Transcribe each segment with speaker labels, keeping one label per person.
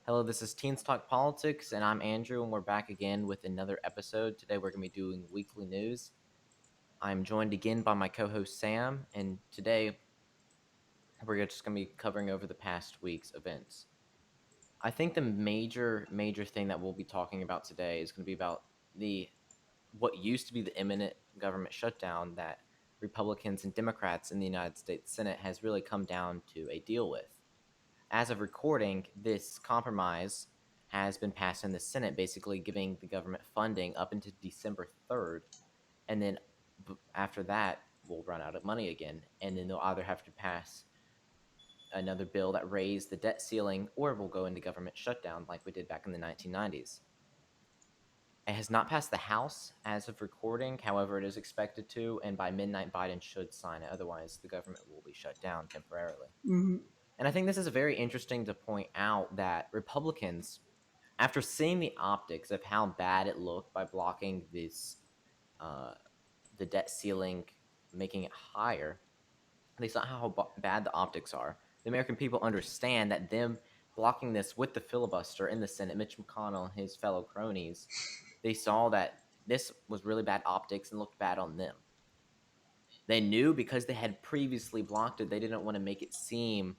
Speaker 1: Hello, this is Teens Talk Politics, and I'm Andrew, and we're back again with another episode. Today we're going to be doing weekly news. I'm joined again by my co-host Sam, and today we're just going to be covering over the past week's events. I think the major thing that we'll be talking about today is going to be about what used to be the imminent government shutdown that Republicans and Democrats in the United States Senate has really come down to a deal with. As of recording, this compromise has been passed in the Senate, basically giving the government funding up until December 3rd. And then after that, we'll run out of money again. And then they'll either have to pass another bill that raised the debt ceiling, or we'll go into government shutdown like we did back in the 1990s. It has not passed the House as of recording. However, it is expected to. And by midnight, Biden should sign it. Otherwise, the government will be shut down temporarily. And I think this is very interesting to point out that Republicans, after seeing the optics of how bad it looked by blocking the debt ceiling, making it higher, they saw how bad the optics are. The American people understand that them blocking this with the filibuster in the Senate, Mitch McConnell and his fellow cronies, they saw that this was really bad optics and looked bad on them. They knew because they had previously blocked it, they didn't want to make it seem,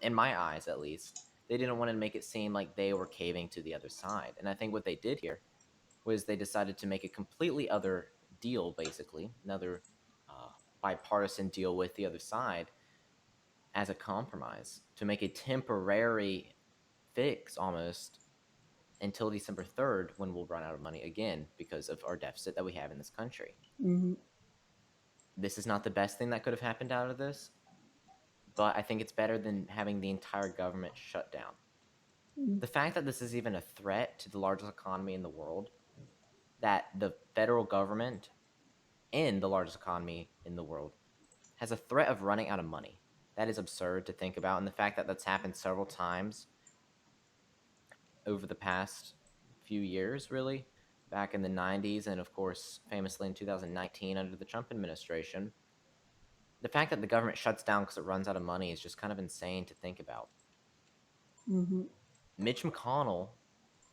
Speaker 1: in my eyes at least, they didn't want to make it seem like they were caving to the other side. And I think what they did here was they decided to make a completely other deal, basically, another bipartisan deal with the other side as a compromise to make a temporary fix almost until December 3rd, when we'll run out of money again because of our deficit that we have in this country. This is not the best thing that could have happened out of this, but I think it's better than having the entire government shut down. The fact that this is even a threat to the largest economy in the world, that the federal government in the largest economy in the world has a threat of running out of money, that is absurd to think about. And the fact that that's happened several times over the past few years, really, back in the 90s, and of course, famously in 2019 under the Trump administration, the fact that the government shuts down because it runs out of money is just kind of insane to think about. Mitch McConnell,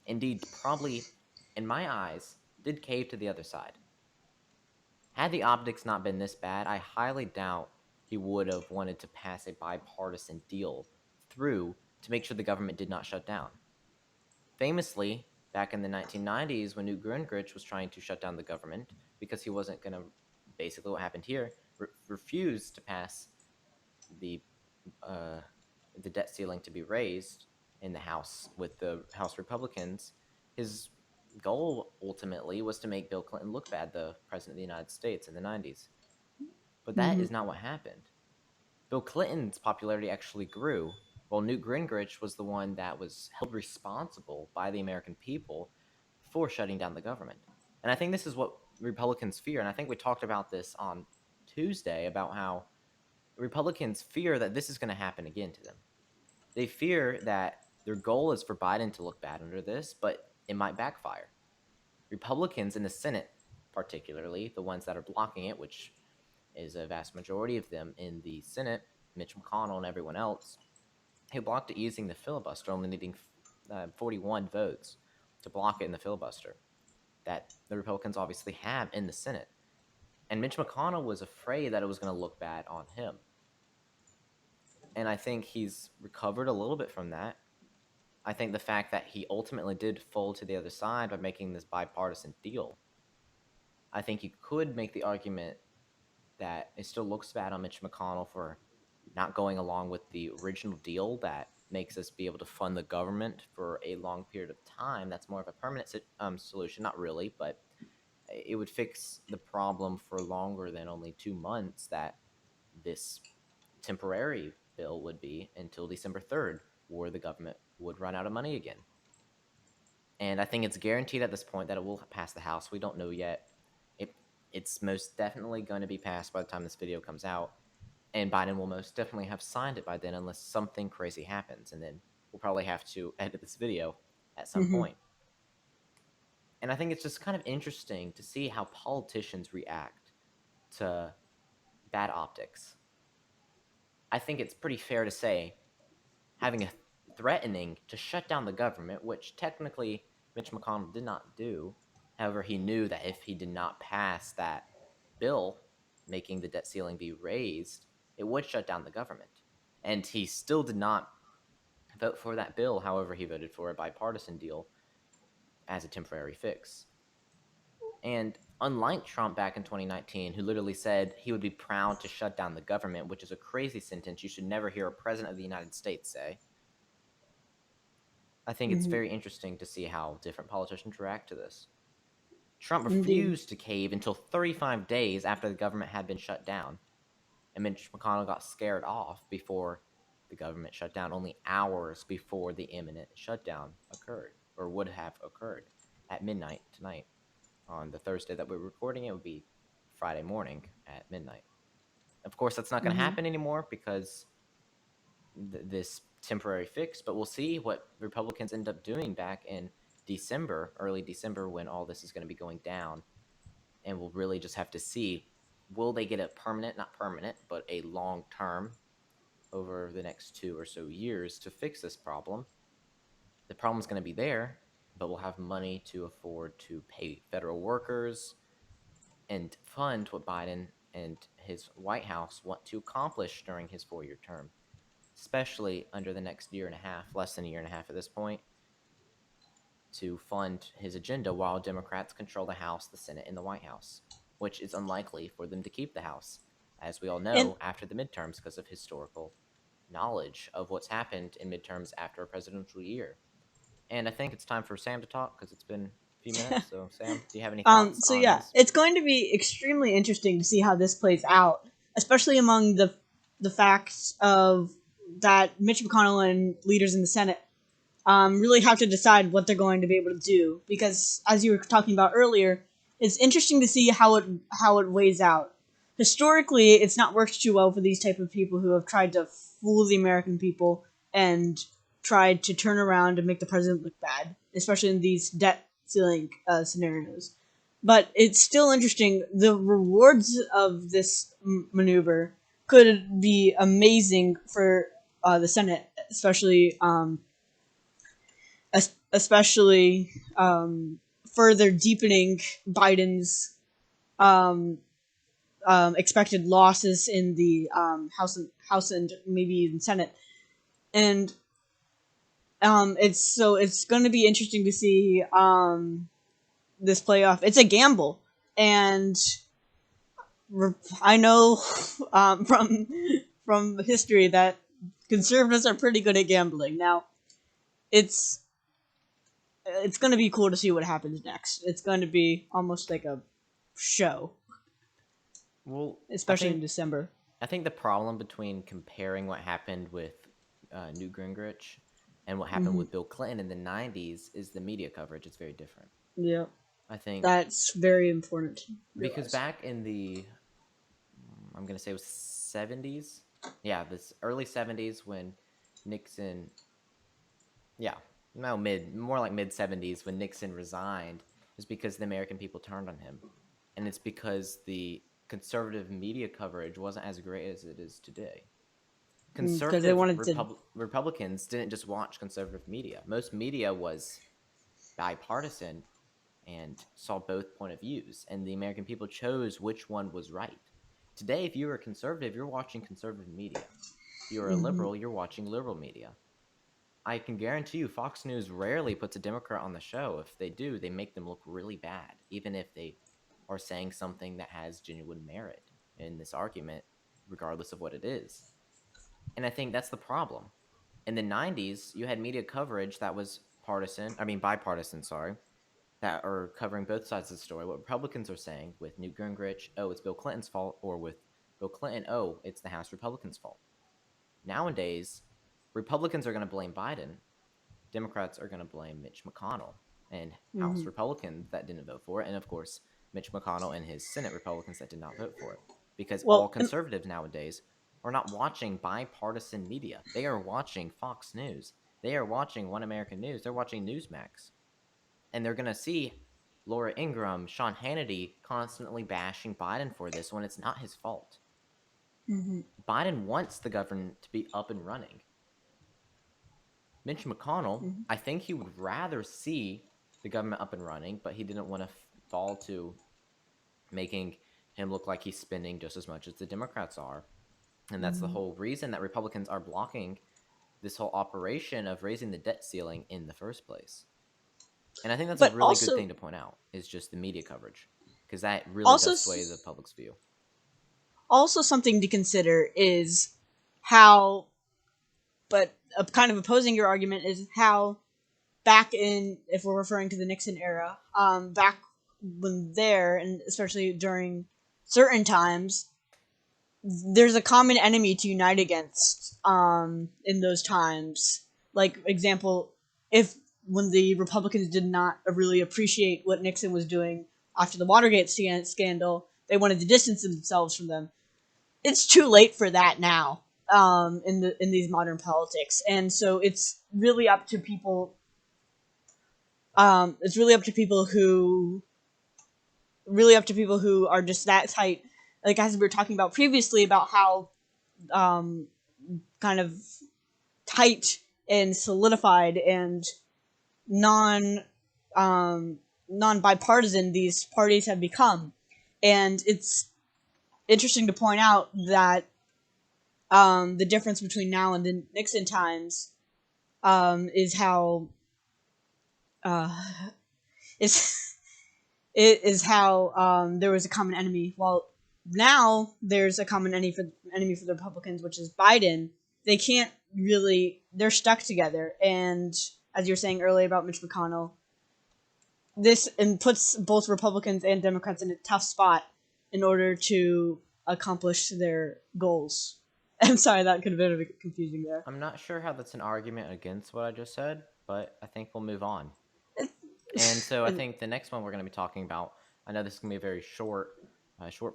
Speaker 1: indeed, probably, in my eyes, did cave to the other side. Had the optics not been this bad, I highly doubt he would have wanted to pass a bipartisan deal through to make sure the government did not shut down. Famously, back in the 1990s, when Newt Gingrich was trying to shut down the government because he wasn't going to, basically what happened here, refuse to pass the debt ceiling to be raised in the House with the House Republicans, his goal ultimately was to make Bill Clinton look bad, the president of the United States in the 90s. But that is not what happened. Bill Clinton's popularity actually grew, while Newt Gingrich was the one that was held responsible by the American people for shutting down the government. And I think this is what Republicans fear, and I think we talked about this on Tuesday about how Republicans fear that this is going to happen again to them. They fear that their goal is for Biden to look bad under this, but it might backfire. Republicans in the Senate, particularly the ones that are blocking it, which is a vast majority of them in the Senate, Mitch McConnell and everyone else, who blocked it using the filibuster, only needing 41 votes to block it in the filibuster that the Republicans obviously have in the Senate. And Mitch McConnell was afraid that it was going to look bad on him. And I think he's recovered a little bit from that. I think the fact that he ultimately did fold to the other side by making this bipartisan deal, I think you could make the argument that it still looks bad on Mitch McConnell for not going along with the original deal that makes us be able to fund the government for a long period of time. That's more of a permanent solution. Not really, but it would fix the problem for longer than only 2 months that this temporary bill would be until December 3rd, where the government would run out of money again. And I think it's guaranteed at this point that it will pass the House. We don't know yet. It's most definitely going to be passed by the time this video comes out, and Biden will most definitely have signed it by then unless something crazy happens, and then we'll probably have to edit this video at some point. And I think it's just kind of interesting to see how politicians react to bad optics. I think it's pretty fair to say having a threatening to shut down the government, which technically Mitch McConnell did not do. However, he knew that if he did not pass that bill making the debt ceiling be raised, it would shut down the government. And he still did not vote for that bill. However, he voted for a bipartisan deal as a temporary fix. And unlike Trump back in 2019, who literally said he would be proud to shut down the government, which is a crazy sentence you should never hear a president of the United States say, I think it's very interesting to see how different politicians react to this. Trump
Speaker 2: Indeed.
Speaker 1: refused to cave until 35 days after the government had been shut down. And Mitch McConnell got scared off before the government shut down, only hours before the imminent shutdown occurred, or would have occurred at midnight tonight. On the Thursday that we're recording, it would be Friday morning at midnight. Of course, that's not going to happen anymore because this temporary fix, but we'll see what Republicans end up doing back in December, early December, when all this is going to be going down. And we'll really just have to see, will they get a permanent, not permanent, but a long term over the next 2 or so years to fix this problem. The problem's going to be there, but we'll have money to afford to pay federal workers and fund what Biden and his White House want to accomplish during his 4-year term, especially under the next year and a half, less than a year and a half at this point, to fund his agenda while Democrats control the House, the Senate, and the White House, which is unlikely for them to keep the House, as we all
Speaker 2: And
Speaker 1: know, after the midterms because of historical knowledge of what's happened in midterms after a presidential year. And I think it's time for Sam to talk because it's been a few minutes. So, Sam, do you have any thoughts
Speaker 2: so
Speaker 1: on
Speaker 2: yeah,
Speaker 1: this?
Speaker 2: it's going to be extremely interesting to see how this plays out, especially among the facts of that Mitch McConnell and leaders in the Senate really have to decide what they're going to be able to do. Because as you were talking about earlier, it's interesting to see how it weighs out. Historically, it's not worked too well for these type of people who have tried to fool the American people and tried to turn around and make the president look bad, especially in these debt ceiling scenarios. But it's still interesting. The rewards of this maneuver could be amazing for the Senate, especially further deepening Biden's um, expected losses in the House and maybe even Senate, and it's going to be interesting to see this playoff. It's a gamble, and I know from history that conservatives are pretty good at gambling. Now, it's it's going to be cool to see what happens next. It's going to be almost like a show,
Speaker 1: Well,
Speaker 2: especially in December.
Speaker 1: I think the problem between comparing what happened with Newt Gingrich and what happened with Bill Clinton in the 90s is the media coverage. It's very different.
Speaker 2: Yeah,
Speaker 1: I think
Speaker 2: that's very important to
Speaker 1: because
Speaker 2: realize.
Speaker 1: back in the, I'm going to say it was 70s. Yeah, this early 70s when Nixon, yeah, no, more like mid 70s when Nixon resigned, is because the American people turned on him. And it's because the conservative media coverage wasn't as great as it is today.
Speaker 2: Because they
Speaker 1: Conservative
Speaker 2: wanted to.
Speaker 1: Republicans didn't just watch conservative media. Most media was bipartisan and saw both point of views, and the American people chose which one was right. Today, if you're a conservative, you're watching conservative media. If you're a liberal, you're watching liberal media. I can guarantee you Fox News rarely puts a Democrat on the show. If they do, they make them look really bad, even if they are saying something that has genuine merit in this argument, regardless of what it is. And I think that's the problem. In the 90s, you had media coverage that was bipartisan, sorry, that are covering both sides of the story. What Republicans are saying with Newt Gingrich, oh, it's Bill Clinton's fault, or with Bill Clinton, oh, it's the House Republicans' fault. Nowadays, Republicans are going to blame Biden. Democrats are going to blame Mitch McConnell and House Republicans that didn't vote for it. And of course, Mitch McConnell and his Senate Republicans that did not vote for it. Because all
Speaker 2: Well,
Speaker 1: conservatives nowadays are not watching bipartisan media. They are watching Fox News. They are watching One American News. They're watching Newsmax. And they're going to see Laura Ingraham, Sean Hannity constantly bashing Biden for this when it's not his fault. Biden wants the government to be up and running. Mitch McConnell,
Speaker 2: Mhm.
Speaker 1: I think he would rather see the government up and running, but he didn't want to fall to making him look like he's spending just as much as the Democrats are. And that's the
Speaker 2: Mhm.
Speaker 1: whole reason that Republicans are blocking this whole operation of raising the debt ceiling in the first place. And I think that's a
Speaker 2: But
Speaker 1: really good
Speaker 2: also,
Speaker 1: thing to point out is just the media coverage because that really
Speaker 2: also,
Speaker 1: does sway the public's view.
Speaker 2: also something to consider is how, but kind of opposing your argument is how back in, if we're referring to the Nixon era, back when there, and especially during certain times, there's a common enemy to unite against in those times. Like, example, if when the Republicans did not really appreciate what Nixon was doing after the Watergate scandal, they wanted to distance themselves from them. It's too late for that now, in these modern politics, and so it's really up to people. It's really up to people who are just that tight. Like, as we were talking about previously, about how um, kind of tight and solidified and non non bipartisan these parties have become, and it's interesting to point out that the difference between now and the Nixon times is how uh, is it is how there was a common enemy. While now there's a common enemy for the Republicans, which is Biden. They can't really. They're stuck together, and as you were saying earlier about Mitch McConnell, this and puts both Republicans and Democrats in a tough spot in order to accomplish their goals. I'm sorry, that could have been a bit confusing there.
Speaker 1: I'm not sure how that's an argument against what I just said, but I think we'll move on. And so I
Speaker 2: And
Speaker 1: think the next one we're going to be talking about, I know this is going to be a very short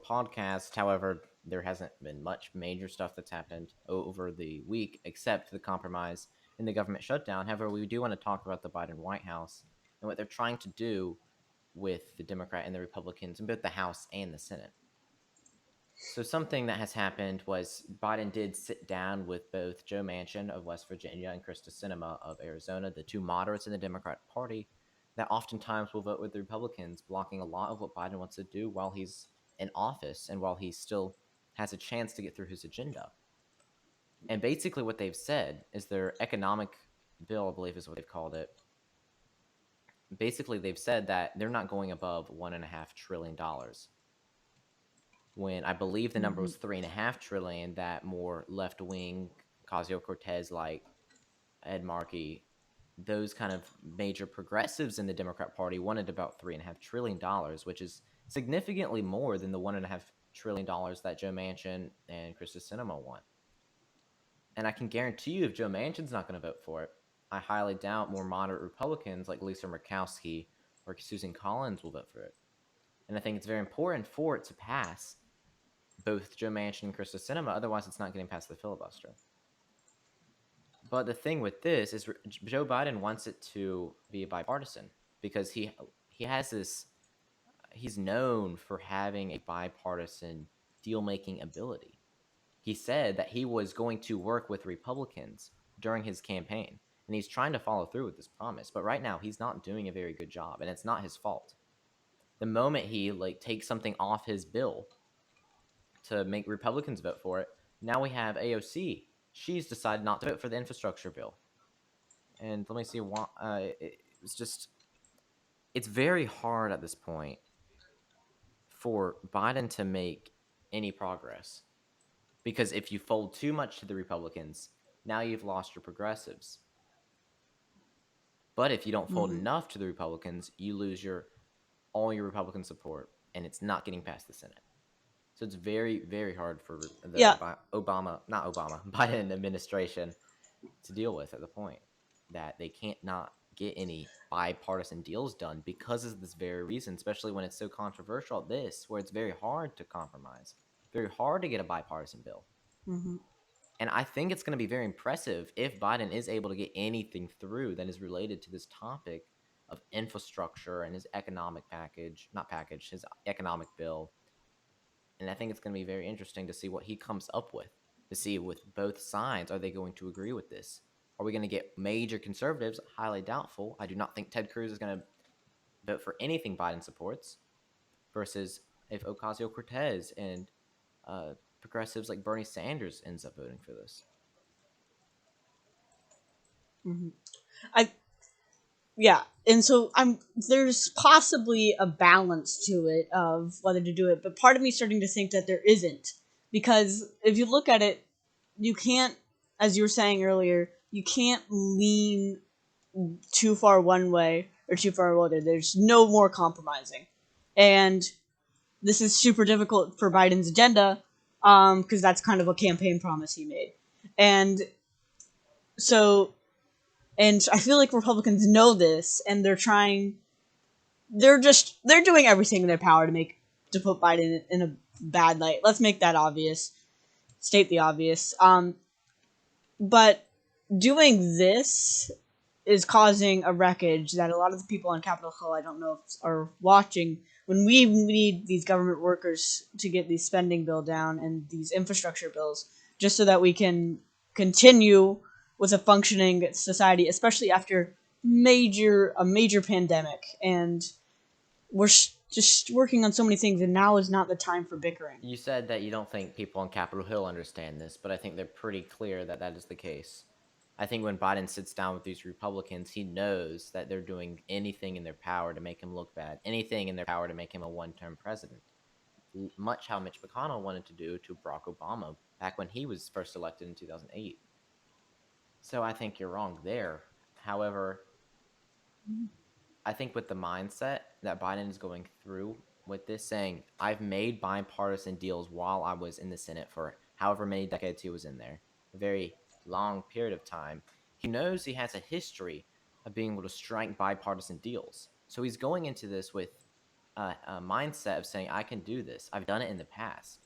Speaker 1: podcast. However, there hasn't been much major stuff that's happened over the week except the compromise in the government shutdown. However, we do want to talk about the Biden White House and what they're trying to do with the Democrat and the Republicans in both the House and the Senate. So something that has happened was Biden did sit down with both Joe Manchin of West Virginia and Krista Sinema of Arizona, the two moderates in the Democratic Party that oftentimes will vote with the Republicans, blocking a lot of what Biden wants to do while he's in office and while he still has a chance to get through his agenda. And basically what they've said is their economic bill, I believe is what they've called it. Basically, they've said that they're not going above $1.5 trillion when I believe the number
Speaker 2: mhm,
Speaker 1: was 3.5 trillion that more left wing Ocasio Cortez like Ed Markey, those kind of major progressives in the Democrat Party wanted about $3.5 trillion, which is significantly more than the $1.5 trillion that Joe Manchin and Krista Sinema want. And I can guarantee you, if Joe Manchin's not going to vote for it, I highly doubt more moderate Republicans like Lisa Murkowski or Susan Collins will vote for it. And I think it's very important for it to pass both Joe Manchin and Krista Sinema. Otherwise, it's not getting past the filibuster. But the thing with this is Joe Biden wants it to be bipartisan because he has this. He's known for having a bipartisan deal making ability. He said that he was going to work with Republicans during his campaign, and he's trying to follow through with this promise. But right now, he's not doing a very good job, and it's not his fault. The moment he takes something off his bill to make Republicans vote for it, now we have AOC. She's decided not to vote for the infrastructure bill. And let me see why. It's just, it's very hard at this point for Biden to make any progress. Because if you fold too much to the Republicans, now you've lost your progressives. But if you don't fold
Speaker 2: mhm.
Speaker 1: enough to the Republicans, you lose all your Republican support, and it's not getting past the Senate. So it's very, very hard for the
Speaker 2: Yeah,
Speaker 1: Not Obama, Biden administration to deal with at the point that they can't not get any bipartisan deals done because of this very reason, especially when it's so controversial, where it's very hard to compromise, very hard to get a bipartisan bill.
Speaker 2: mhm.
Speaker 1: And I think it's going to be very impressive if Biden is able to get anything through that is related to this topic of infrastructure and his economic package, not package, his economic bill. And I think it's going to be very interesting to see what he comes up with, to see with both sides, are they going to agree with this? Are we going to get major conservatives? Highly doubtful. I do not think Ted Cruz is going to vote for anything Biden supports. Versus if Ocasio Cortez and progressives like Bernie Sanders ends up voting for this.
Speaker 2: Mm-hmm. I Yeah, and so I'm there's possibly a balance to it of whether to do it, but part of me starting to think that there isn't, because if you look at it, you can't, as you were saying earlier, you can't lean too far one way or too far the other. There's no more compromising, and this is super difficult for Biden's agenda, because that's kind of a campaign promise he made, and so and I feel like Republicans know this, and they're doing everything in their power to put Biden in a bad light. Let's make that obvious. State the obvious. But doing this is causing a wreckage that a lot of the people on Capitol Hill, I don't know if are watching. When we need these government workers to get these spending bill down and these infrastructure bills, just so that we can continue with a functioning society, especially after a major pandemic, and we're just working on so many things, and now is not the time for bickering.
Speaker 1: You said that you don't think people on Capitol Hill understand this, but I think they're pretty clear that that is the case. I think when Biden sits down with these Republicans, he knows that they're doing anything in their power to make him look bad, anything in their power to make him a one-term president. Much how Mitch McConnell wanted to do to Barack Obama back when he was first elected in 2008. So I think you're wrong there. However, I think with the mindset that Biden is going through with this, saying, I've made bipartisan deals while I was in the Senate for however many decades he was in there, a very long period of time, he knows he has a history of being able to strike bipartisan deals. So he's going into this with a mindset of saying, I can do this. I've done it in the past.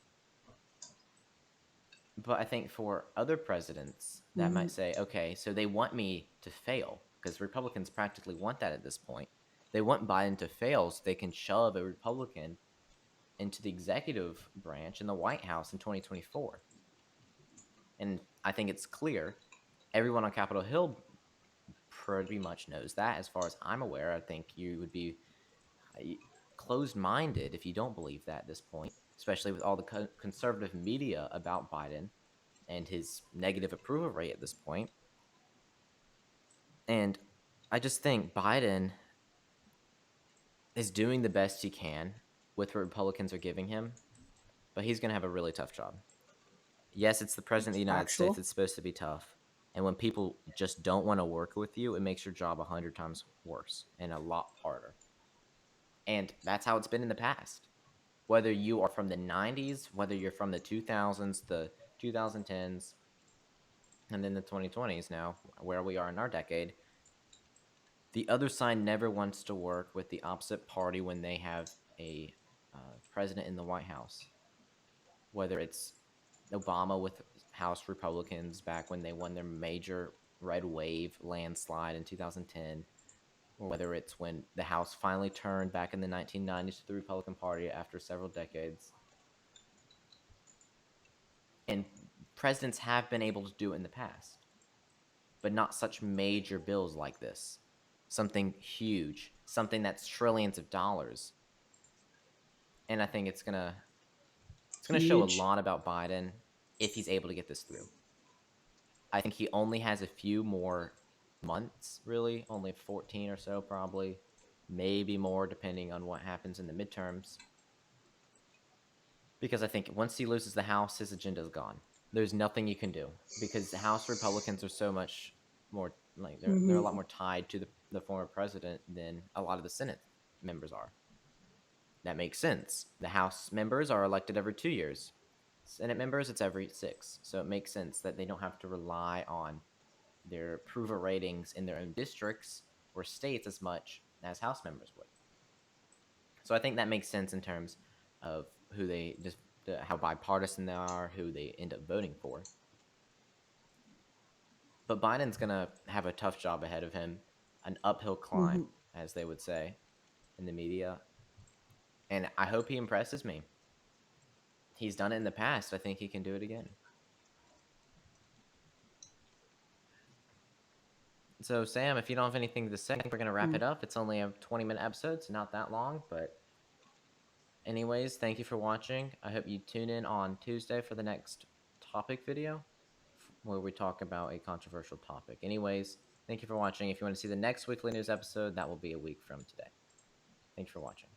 Speaker 1: But I think for other presidents that
Speaker 2: Mm-hmm.
Speaker 1: might say, okay, so they want me to fail, because Republicans practically want that at this point. They want Biden to fail so they can shove a Republican into the executive branch in the White House in 2024. And I think it's clear. Everyone on Capitol Hill pretty much knows that. As far as I'm aware, I think you would be closed minded if you don't believe that at this point, especially with all the conservative media about Biden and his negative approval rate at this point. And I just think Biden is doing the best he can with what Republicans are giving him, but he's going to have a really tough job. Yes, it's the president of the United States.
Speaker 2: Factual.
Speaker 1: It's supposed to be tough. And when people just don't want to work with you, it makes your job 100 times worse and a lot harder. And that's how it's been in the past. Whether you are from the 90s, whether you're from the 2000s, the 2010s, and then the 2020s now, where we are in our decade, the other side never wants to work with the opposite party when they have a president in the White House. Whether it's Obama with House Republicans back when they won their major red wave landslide in 2010, or whether it's when the House finally turned back in the 1990s to the Republican Party after several decades. And presidents have been able to do it in the past, but not such major bills like this. Something huge, something that's trillions of dollars. And I think it's gonna show a
Speaker 2: Huge.
Speaker 1: lot about Biden if he's able to get this through. I think he only has a few more months, really, only 14 or so, probably, maybe more, depending on what happens in the midterms. Because I think once he loses the House, his agenda is gone. There's nothing you can do because the House Republicans are so much more like they're a lot
Speaker 2: Mm-hmm.
Speaker 1: more tied to the former president than a lot of the Senate members are. That makes sense. The House members are elected every 2 years. Senate members, it's every six. So it makes sense that they don't have to rely on their approval ratings in their own districts or states as much as House members would. So I think that makes sense in terms of who they just how bipartisan they are, who they end up voting for. But Biden's gonna have a tough job ahead of him, an uphill
Speaker 2: Mm-hmm.
Speaker 1: climb, as they would say in the media. And I hope he impresses me. He's done it in the past. I think he can do it again. So, Sam, if you don't have anything to say, we're going to wrap it up. It's only a 20-minute episode, so not that long. But, anyways, thank you for watching. I hope you tune in on Tuesday for the next topic video where we talk about a controversial topic. Anyways, thank you for watching. If you want to see the next weekly news episode, that will be a week from today. Thank you for watching.